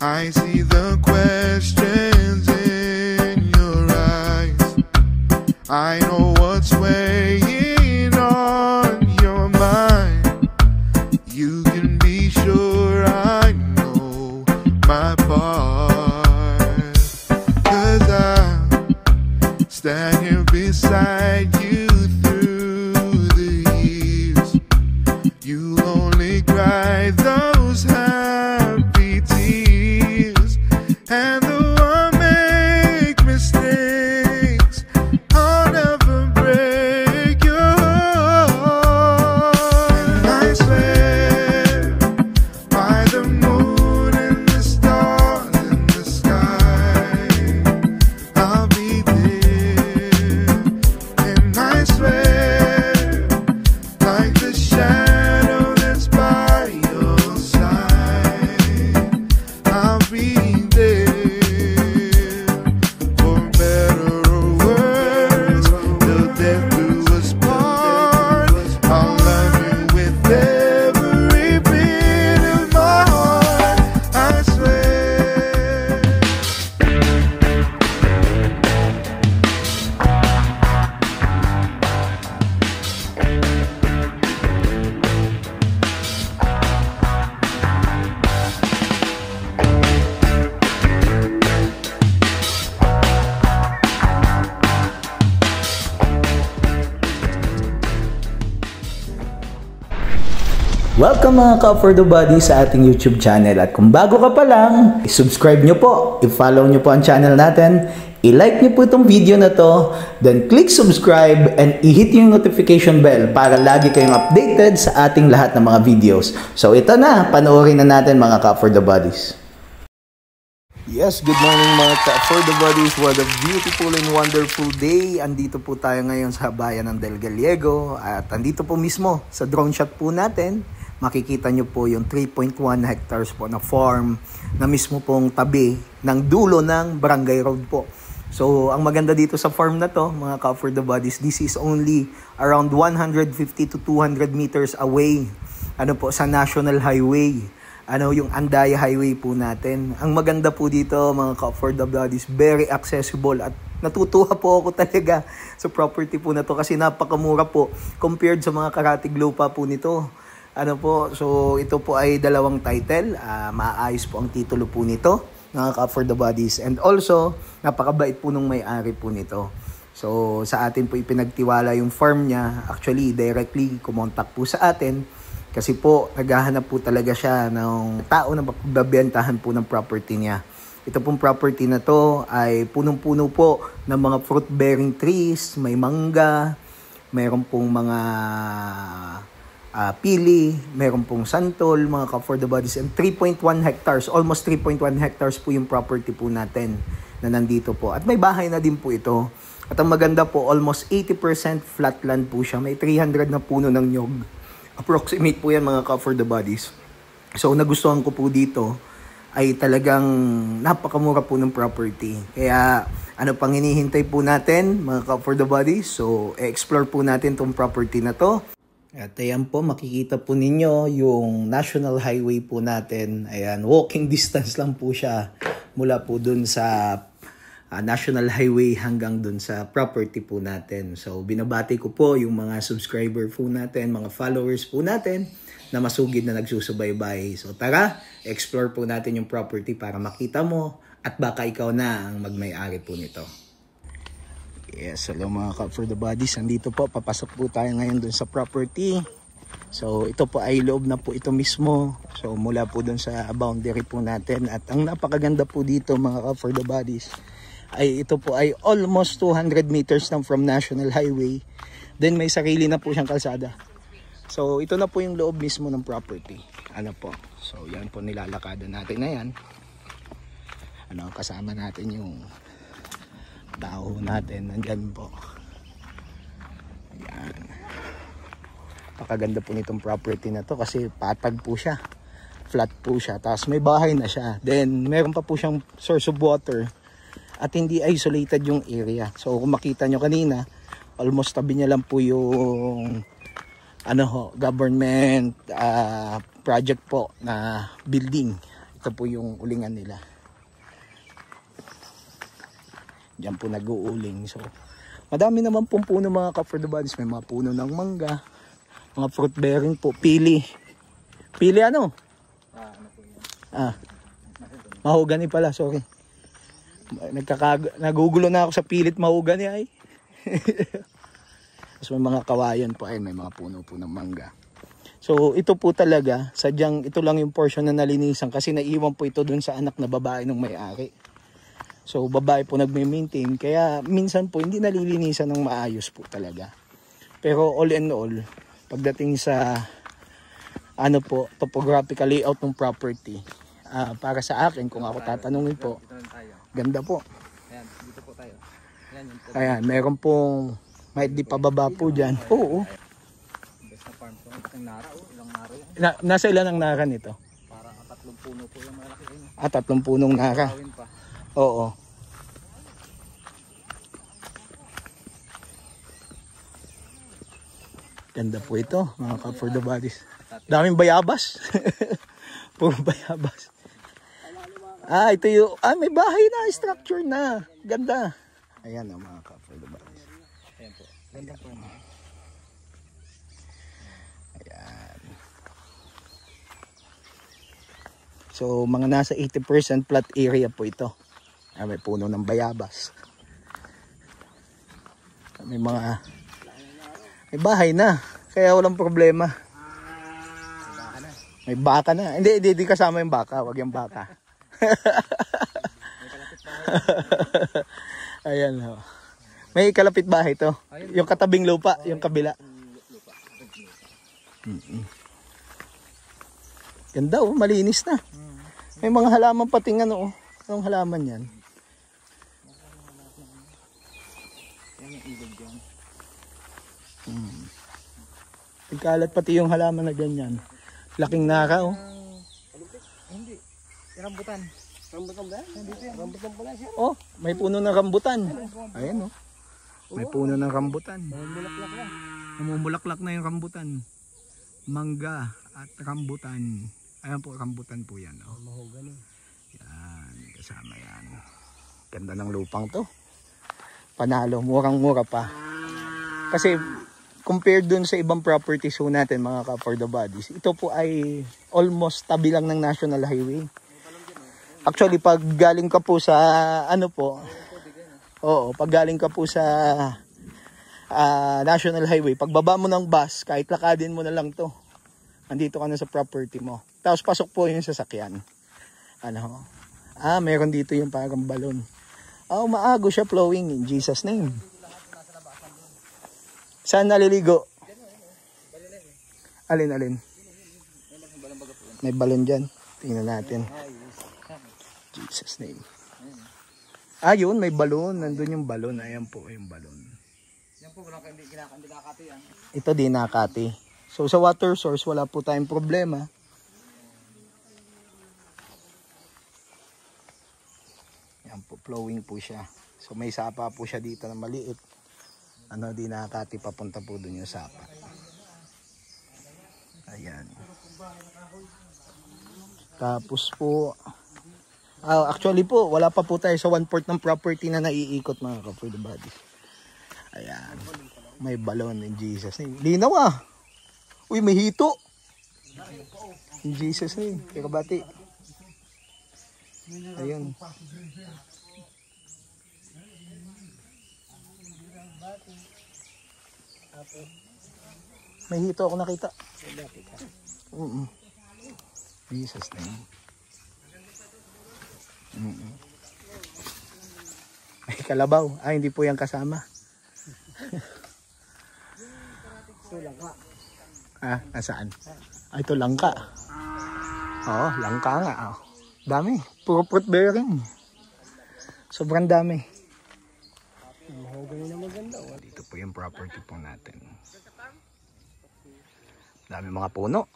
I see the questions in your eyes. I know what's weighing on your mind. You can be sure I know my part. 'Cause I stand here beside you through the years. You only cry those happy tears, and though I make mistakes, I'll never break your heart. And I swear by the moon and the stars in the sky, I'll be there. And I swear, like the shadow that's by your side, I'll be there. For better or worse, till death do us part. I'll love you with every beat of my heart, I swear. Welcome mga ka-For The Body sa ating YouTube channel. At kung bago ka pa lang, i-subscribe nyo po, i-follow nyo po ang channel natin, i-like nyo po itong video na to, then click subscribe and i-hit yung notification bell para lagi kayong updated sa ating lahat ng mga videos. So ito na, panoorin na natin mga ka-For The Bodies. Yes, good morning mga ka-For The Bodies. What a beautiful and wonderful day. Andito po tayo ngayon sa bayan ng Del Gallego at andito po mismo sa drone shot po natin. Makikita nyo po yung 3.1 hectares po na farm na mismo pong tabi ng dulo ng Barangay Road po. So, ang maganda dito sa farm na to, mga ka-For The Bodies, this is only around 150 to 200 meters away sa National Highway. Yung Andaya Highway po natin. Ang maganda po dito, mga ka-For The Bodies, very accessible at natutuwa po ako talaga sa property po na to kasi napakamura po compared sa mga karatig lupa po nito. So ito po ay dalawang title, maayos po ang titulo po nito, mga ka-For The Bodies, and also napakabait po nung may-ari po nito. So sa atin po ipinagtiwala yung farm niya, actually directly kumontak po sa atin kasi po naghahanap po talaga siya ng tao na magbabentahan po ng property niya. Ito pong property na to ay punong-puno po ng mga fruit-bearing trees, may mangga, mayroon pong mga pili, meron pong santol, mga ka-For The Bodies, and 3.1 hectares, almost 3.1 hectares po yung property po natin na nandito po. At may bahay na din po ito. At ang maganda po, almost 80% flat land po siya. May 300 na puno ng nyog. Approximate po yan mga ka-For The Bodies. So nagustuhan ko po dito ay talagang napakamura po ng property. Kaya ano pang hinihintay po natin mga ka-For The Bodies? So explore po natin tong property na to. At ayan po, makikita po ninyo yung National Highway po natin. Ayan, walking distance lang po siya mula po dun sa National Highway hanggang dun sa property po natin. So, binabati ko po yung mga subscriber po natin, mga followers po natin na masugid na nagsusubaybay. So, tara, explore po natin yung property para makita mo at baka ikaw na ang magmay-ari po nito. Yes, hello mga ka-For The Bodies. Andito po, papasok po tayo ngayon dun sa property. So, ito po ay loob na po ito mismo. So, mula po dun sa boundary po natin. At ang napakaganda po dito mga ka-For The Bodies ay ito po ay almost 200 meters lang from National Highway. Then may sarili na po siyang kalsada. So, ito na po yung loob mismo ng property. So, yan po nilalakadan natin na yan. Kasama natin yung tao natin, nandyan po. Ayan. Pakaganda po nitong property na to kasi patag po siya. Flat po siya. Tapos may bahay na siya. Then meron pa po siyang source of water. At hindi isolated yung area. So kung makita nyo kanina, almost tabi niya lang po yung government project po na building. Ito po yung ulingan nila. Diyan po nag-uuling. So, madami naman pong puno mga ka for the buddies. May mga puno ng mangga, mga fruit bearing po, pili. Pili ano? Mahogany pala, sorry. Nagugulo na ako sa pilit mahogany ay. Tapos may mga kawayan po ay may mga puno po ng mangga. So ito po talaga, sadyang ito lang yung portion na nalinisan kasi naiwan po ito dun sa anak na babae ng may-ari. So babae po nagme-maintain kaya minsan po hindi nalilinisan ng maayos po talaga. Pero all in all, pagdating sa ano po, topographical layout ng property, para sa akin kung ako tatanungin po, ganda po. Ayan, dito po tayo. Ayan, meron pong may di pababa po dyan. Oo. Best na farm to. Ang nara, ilang nara yan. Nasa ilan ang nara nito? Parang 3 puno po yung malaki yun. 3 punong nara. Kawin pa. Oo. Ganda po ito, mga ka for the buddies. Daming bayabas. Puro bayabas. Ito yung, may bahay na, structure na. Ganda. Ayan ang mga ka for the buddies. Ayan po. Ganda po. Ayan. So, mga nasa 80% flat area po ito. May puno ng bayabas. May bahay na. Kaya walang problema. May baka na. Hindi kasama yung baka. Wag yung baka. Ayan ho. May kalapit bahay to. Yung katabing lupa, yung kabila. Ganda oh, malinis na. May mga halaman pating ano oh. Anong halaman yan? Ikalat pati yung halaman na ganyan. Laking naka oh. Hindi. Rambutan. Rambutan ba? Dito yan. Rambutan pala siya. Oh, may puno ng rambutan. Ayan oh. May puno ng rambutan. Namumulaklak lang. Namumulaklak na yung rambutan. Mangga at rambutan. Ayan po, rambutan po yan. Oh. Mahogany. Yan, kasama yan. Ganda ng lupang to. Panalo, murang-mura pa. Kasi compared dun sa ibang properties ho natin mga ka for the buddies, ito po ay almost tabi lang ng National Highway. Actually, pag galing ka po sa ano po, pag galing ka po sa National Highway, pagbaba mo ng bus, kahit lakadin mo na lang to, andito ka na sa property mo. Tapos pasok po yung sasakyan. Meron dito yung parang balon. Maago siya flowing in Jesus name. Saan naliligo? Alin? May balon dyan. Tingnan natin. Jesus name. Yun, may balon. Nandun yung balon. Ayan po yung balon. Yan po, hindi kinakati yan. Ito din nakati. So sa water source, wala po tayong problema. Yan po, flowing po siya. So may sapa po siya dito na maliit. Di nakakati papunta po dun yung sapa. Ayan. Tapos po, actually po, wala pa po tayo sa 1/4 ng property na naiikot mga ka for the body. Ayan. May balon in Jesus name. Linaw ah. Uy, may hito. In Jesus name. Kaya kabati. Ayan. May hito ako nakita. Jesus name. May kalabaw. Hindi po yan kasama. Nasaan? Ito langka. Langka nga. Dami. Puro fruit bearing. Sobrang dami. Dito po yung property po natin. Dami mga puno.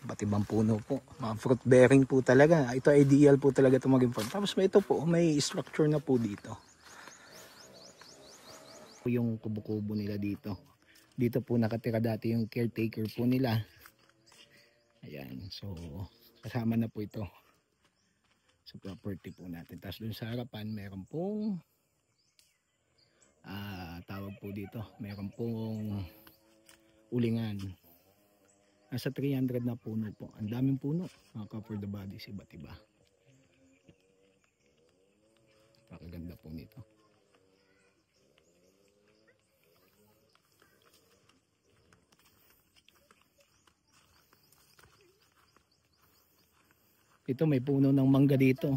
Iba't ibang puno po. Mga fruit bearing po talaga. Ito ideal po talaga ito maging farm. Tapos may ito po. May structure na po dito. Yung kubo-kubo nila dito. Dito po nakatira dati yung caretaker po nila. Ayan. So Kasama na po ito sa property po natin. Tapos dun sa harapan meron pong tawag po dito, meron pong ulingan. Nasa 300 na puno po. Ang daming puno, mga ka-for the bodies, iba't iba. Pakaganda po nito. Ito may puno ng mangga dito.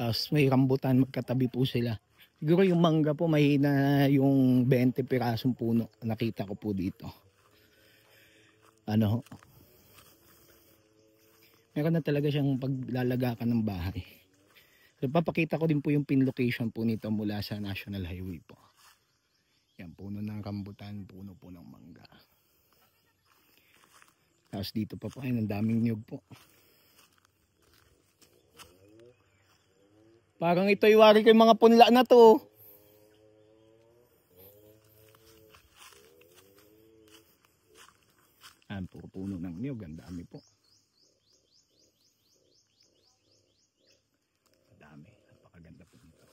Tapos may rambutan, magkatabi po sila. Siguro yung mangga po mahina yung 20 pirasong puno. Nakita ko po dito. Ano, meron na talaga siyang paglalagakan ng bahay. So papakita ko din po yung pin location po nito mula sa National Highway po. Yan, puno ng rambutan, puno po ng mangga. Tapos dito pa po, ayun, ang daming niyog po. Parang ito iwari ko yung mga punla na to. Ayan, puro puno ng niyog, ang dami po. Dami, napakaganda po nito.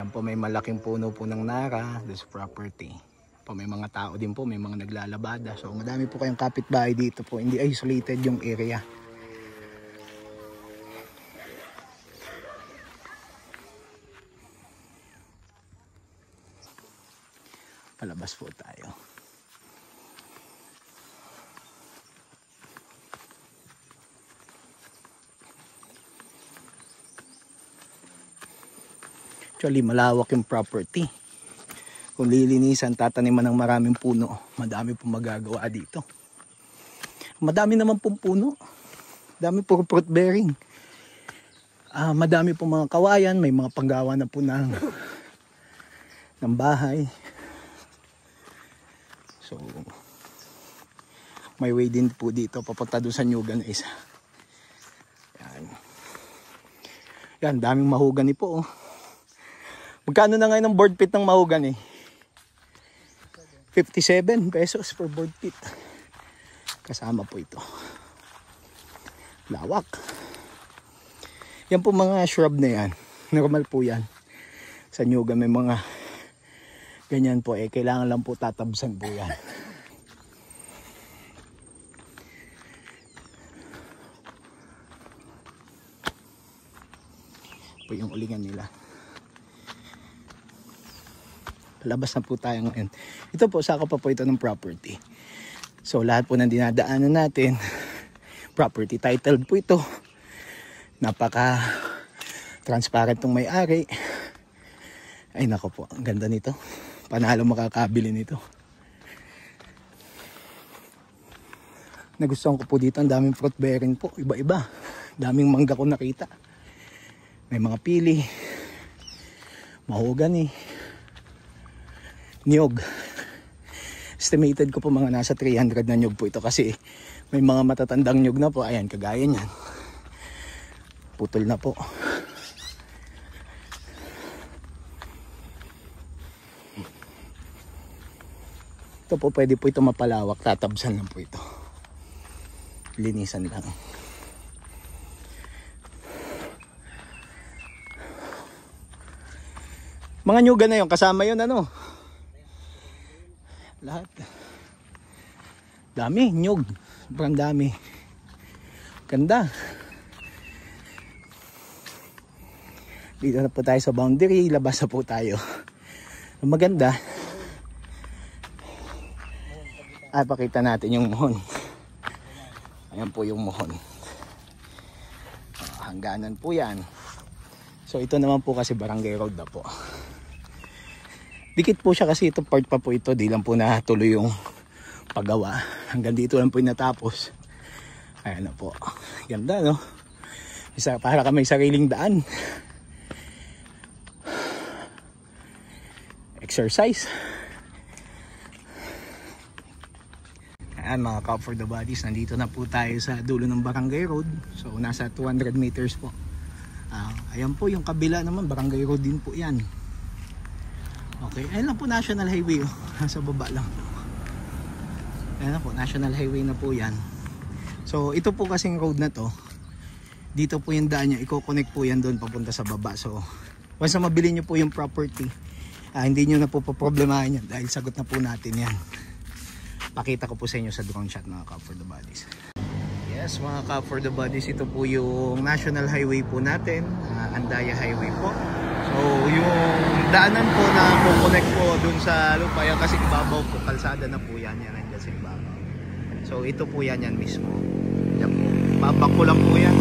Ayan po, may malaking puno po ng nara, this property. Po, may mga tao din po, may mga naglalabada. So madami po kayong kapitbahay dito po, hindi isolated yung area. Palabas po tayo. Actually, malawak yung property. Kung lilinisan, tataniman ng maraming puno, madami pong magagawa dito. Madami naman pong puno. Dami puro fruit bearing. Madami pong mga kawayan, may mga panggawa na po ng bahay. So, may way din po dito papunta doon sa Nyugan isa. Yan. Yan, daming mahogany po. Magkano na ngayon ang board feet ng mahogany? 57 pesos per board feet. Kasama po ito. Lawak. Yan po mga shrub na yan. Normal po yan. Sa Nyugan may mga ganyan po eh. Kailangan lang po tatabsan po yan. Po yung ulingan nila. Palabas na po tayo ngayon. Ito po, saka pa po ito ng property. So lahat po ng dinadaanan natin, property titled po ito. Napaka transparent tong may-ari. Ay nako po, ang ganda nito. Panalo makakabili nito. Nagustuhan ko po dito, ang daming fruit bearing po, iba-iba. Daming mangga ko nakita. May mga pili, mahogany, niyog. Estimated ko po mga nasa 300 na niyog po ito kasi may mga matatandang niyog na po. Ayan, kagaya niyan. Putol na po. Ito po, pwede po ito mapalawak. Tatabsan lang po ito. Linisan lang. Mga nyugan na yun, kasama yun ano? Lahat. Dami, nyug. Sobrang dami. Ganda. Dito na po tayo sa boundary. Labas na po tayo. Ang maganda. Ay, pakita natin yung muhon. Ayan po yung muhon. Hangganan po yan. So ito naman po kasi barangay road na po. Dikit po siya kasi ito part pa po ito. Di lang po natuloy yung paggawa. Hanggang dito lang po yung natapos. Ayan na po. Ganda no? Isa, para kami sariling daan. Exercise. Ayan mga Cup for the Bodies. Nandito na po tayo sa dulo ng barangay road. So nasa 200 meters po. Ayan po yung kabila naman. Barangay road din po yan. Okay, ayun lang po National Highway oh. Nasa baba lang. Ayan na po, national highway na po yan. So ito po kasing road na to, dito po yung daan nyo, i-connect po yan doon papunta sa baba. So once na mabili nyo po yung property, hindi nyo na po problemahin yan dahil sagot na po natin yan. Pakita ko po sa inyo sa drone shot mga Cub for the Buddies. Yes mga Cub for the Buddies, ito po yung national highway po natin, Andaya Highway po. So yung daanan po na connect po dun sa lupa yan, kasi ibabaw po, kalsada na po yan, yan nandiyan sa ibabaw. So ito po yan mismo. Yan po, babak ko lang po yan.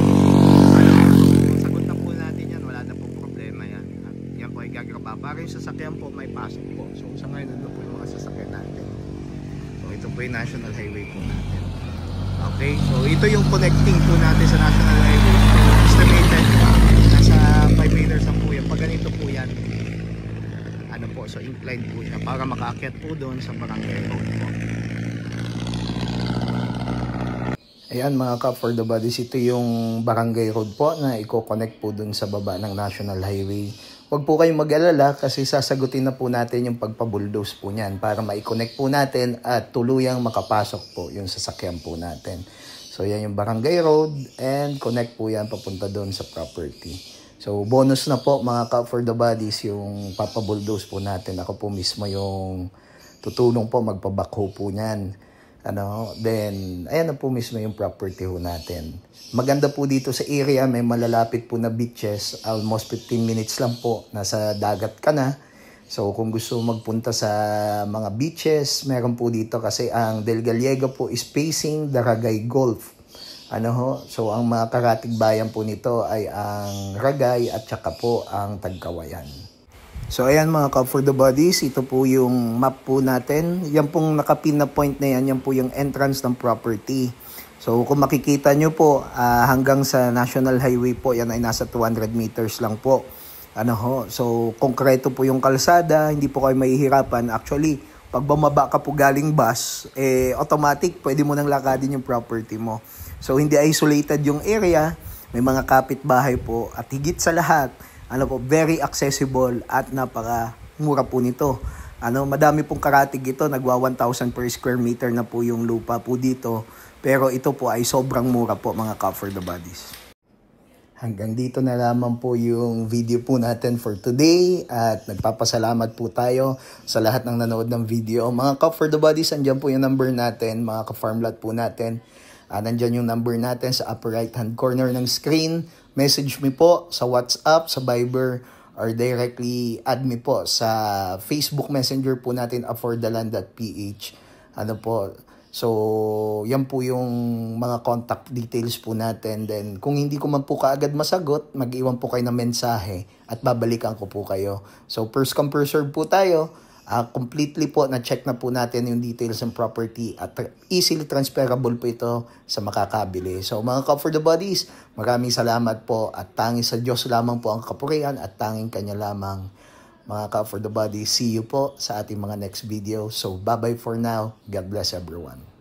Sagot na po natin yan, wala na po problema yan. At yan po ay gagraba, para yung sasakyan po may pasok po. So sa ngayon nandun po yung mga sasakyan natin. So ito po yung national highway po natin. Okay, so ito yung connecting po natin sa national highway. So estimated nasa 5 meters ang po yan. Pag ganito po yan, ano po, so inclined po yan para makaakyat po doon sa barangay road po. Ayan mga Cub for the Buddies, ito yung barangay road po na i-connect po doon sa baba ng national highway. Huwag po kayong mag-alala kasi sasagutin na po natin yung pagpabulldoze po niyan para ma-connect po natin at tuluyang makapasok po yung sasakyan po natin. So yan yung barangay road and connect po yan papunta doon sa property. So bonus na po mga Cub for the Buddies yung papabulldoze po natin. Ako po mismo yung tutulong po magpabakho po niyan. Then ayan na po mismo yung property ho natin. Maganda po dito sa area, may malalapit po na beaches, almost 15 minutes lang po, nasa dagat ka na. So kung gusto magpunta sa mga beaches, meron po dito kasi ang Del Gallego po is facing Daragay Gulf. So ang mga karatig bayan po nito ay ang Ragay at saka po ang Tagkawayan. So ayan mga Cub for the Buddies, ito po yung map po natin. Yan pong nakapin na point na yan, yan po yung entrance ng property. So kung makikita nyo po, hanggang sa National Highway po, yan ay nasa 200 meters lang po. So konkreto po yung kalsada, hindi po kayo mahihirapan. Actually, pag bumaba ka po galing bus, automatic, pwede mo nang lakadin yung property mo. So hindi isolated yung area, may mga kapitbahay po, at higit sa lahat, very accessible at napaka-mura po nito. Madami pong karatig ito, nagwa 1,000 per square meter na po yung lupa po dito. Pero ito po ay sobrang mura po mga Cub for the Buddies. Hanggang dito na lamang po yung video po natin for today. At nagpapasalamat po tayo sa lahat ng nanood ng video. Mga Cub for the Buddies, andyan po yung number natin, mga ka-farmlot po natin. Nandyan yung number natin sa upper right hand corner ng screen. Message me po sa WhatsApp, sa Viber, or directly add me po sa Facebook Messenger po natin, affordtheland.ph. So yan po yung mga contact details po natin. Then kung hindi ko man po kaagad masagot, mag-iwan po kayo ng mensahe at babalikan ko po kayo. So first come first serve po tayo. Completely po na-check na po natin yung details ng property at easily transferable po ito sa makakabili. So mga Cub for the Buddies, maraming salamat po at tanging sa Diyos lamang po ang kapurihan at tanging Kanya lamang. Mga Cub for the Buddies, see you po sa ating mga next video. So bye-bye for now. God bless everyone.